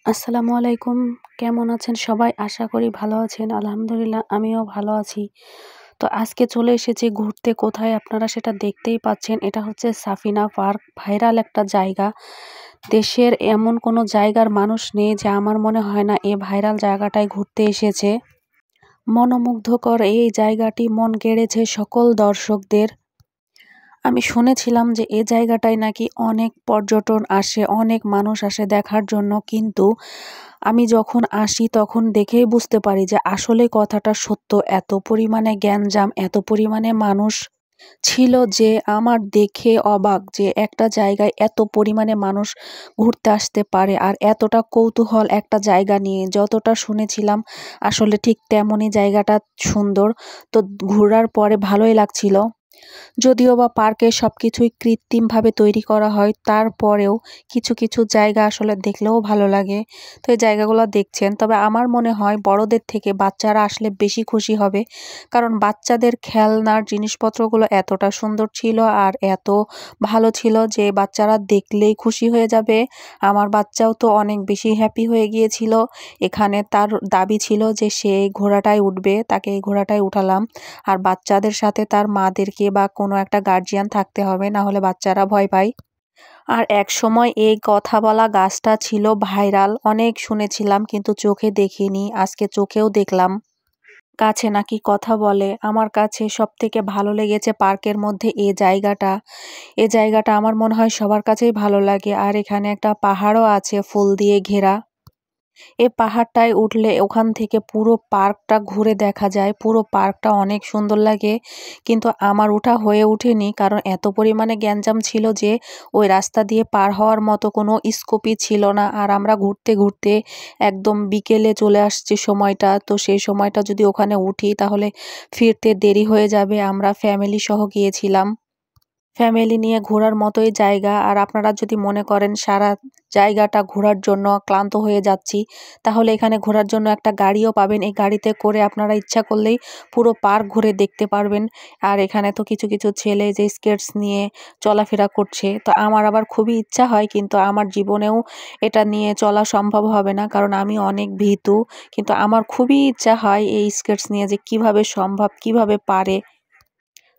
আসসালামু আলাইকুম। কেমন আছেন সবাই? আশা করি ভালো আছেন। আলহামদুলিল্লাহ আমিও ভালো আছি। তো আজকে চলে এসেছি ঘুরতে কোথায় আপনারা সেটা দেখতেই পাচ্ছেন। এটা হচ্ছে সাফিনা পার্ক, ভাইরাল একটা জায়গা। দেশের এমন কোনো জায়গার মানুষ নেই যে আমার মনে হয় না এই ভাইরাল জায়গাটায় ঘুরতে এসেছে। মনোমুগ্ধকর এই জায়গাটি মন কেড়েছে সকল দর্শকদের। আমি শুনেছিলাম যে এ জায়গাটায় নাকি অনেক পর্যটন আসে, অনেক মানুষ আসে দেখার জন্য, কিন্তু আমি যখন আসি তখন দেখেই বুঝতে পারি যে আসলে কথাটা সত্য। এত পরিমাণে গ্যাঞ্জাম, এত পরিমাণে মানুষ ছিল যে আমার দেখে অবাক যে একটা জায়গায় এত পরিমাণে মানুষ ঘুরতে আসতে পারে আর এতটা কৌতূহল একটা জায়গা নিয়ে। যতটা শুনেছিলাম আসলে ঠিক তেমনই জায়গাটা সুন্দর। তো ঘোরার পরে ভালোই লাগছিল। যদিও বা পার্কে সবকিছুই কৃত্রিমভাবে তৈরি করা হয়, তারপরেও কিছু কিছু জায়গা আসলে দেখলেও ভালো লাগে। তো এই জায়গাগুলো দেখছেন, তবে আমার মনে হয় বড়দের থেকে বাচ্চারা আসলে বেশি খুশি হবে, কারণ বাচ্চাদের খেলনার জিনিসপত্রগুলো এতটা সুন্দর ছিল আর এত ভালো ছিল যে বাচ্চারা দেখলেই খুশি হয়ে যাবে। আমার বাচ্চাও তো অনেক বেশি হ্যাপি হয়ে গিয়েছিল। এখানে তার দাবি ছিল যে সে এই ঘোড়াটায় উঠবে, তাকে এই ঘোড়াটায় উঠালাম। আর বাচ্চাদের সাথে তার মাদেরকে বা কোনো একটা গার্জিয়ান থাকতে হবে, না হলে বাচ্চারা ভয় পায়। আর একসময় এই কথা বলা গাছটা ছিল ভাইরাল, অনেক শুনেছিলাম কিন্তু চোখে দেখিনি, আজকে চোখেও দেখলাম। গাছে নাকি কথা বলে। আমার কাছে সবথেকে ভালো লেগেছে পার্কের মধ্যে এ জায়গাটা আমার মনে হয় সবার কাছেই ভালো লাগে। আর এখানে একটা পাহাড়ও আছে ফুল দিয়ে ঘেরা। এই পাহাড়টায় উঠলে ওখান থেকে পুরো পার্কটা ঘুরে দেখা যায়। পুরো পার্কটা অনেক সুন্দর লাগে। কিন্তু আমার ওঠা হয়ে ওঠেনি, কারণ এত পরিমাণে গ্যাঞ্জাম ছিল যে ওই রাস্তা দিয়ে পার হওয়ার মতো কোনো স্কোপই ছিল না। আর আমরা ঘুরতে ঘুরতে একদম বিকেলে চলে আসছে সময়টা। তো সেই সময়টা যদি ওখানে উঠি তাহলে ফিরতে দেরি হয়ে যাবে। আমরা ফ্যামিলি সহ গিয়েছিলাম। ফ্যামিলি নিয়ে ঘোরার মতোই জায়গা। আর আপনারা যদি মনে করেন সারা জায়গাটা ঘোরার জন্য ক্লান্ত হয়ে যাচ্ছি, তাহলে এখানে ঘোরার জন্য একটা গাড়িও পাবেন। এই গাড়িতে করে আপনারা ইচ্ছা করলেই পুরো পার্ক ঘুরে দেখতে পারবেন। আর এখানে তো কিছু কিছু ছেলে যে স্কেটস নিয়ে চলাফেরা করছে, তো আমার আবার খুবই ইচ্ছা হয়, কিন্তু আমার জীবনেও এটা নিয়ে চলা সম্ভব হবে না, কারণ আমি অনেক ভীতু। কিন্তু আমার খুবই ইচ্ছা হয় এই স্কেটস নিয়ে যে কিভাবে সম্ভব, কিভাবে পারে।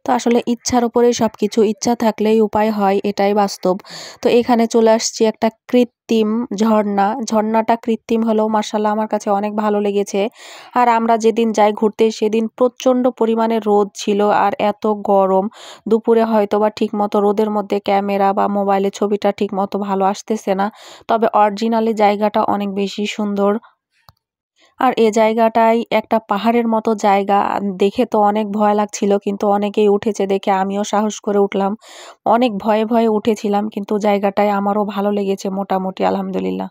তো আসলে ইচ্ছার উপরেই সবকিছু, ইচ্ছা থাকলেই উপায় হয়, এটাই বাস্তব। তো এখানে চলে আসছি একটা কৃত্রিম ঝর্ণা। ঝর্ণাটা কৃত্রিম হলেও মার্শাল্লাহ আমার কাছে অনেক ভালো লেগেছে। আর আমরা যেদিন যাই ঘুরতে সেদিন প্রচণ্ড পরিমাণে রোদ ছিল আর এত গরম। দুপুরে হয়তো বা ঠিকমতো রোদের মধ্যে ক্যামেরা বা মোবাইলে ছবিটা ঠিকমতো ভালো আসতেছে না, তবে অরিজিনালি জায়গাটা অনেক বেশি সুন্দর। আর এ জায়গাটায় একটা পাহাড়ের মতো জায়গা, দেখে তো অনেক ভয় লাগছিল, কিন্তু অনেকেই উঠেছে দেখে আমিও সাহস করে উঠলাম। অনেক ভয়ে ভয়ে উঠেছিলাম, কিন্তু জায়গাটায় আমারও ভালো লেগেছে মোটামুটি, আলহামদুলিল্লাহ।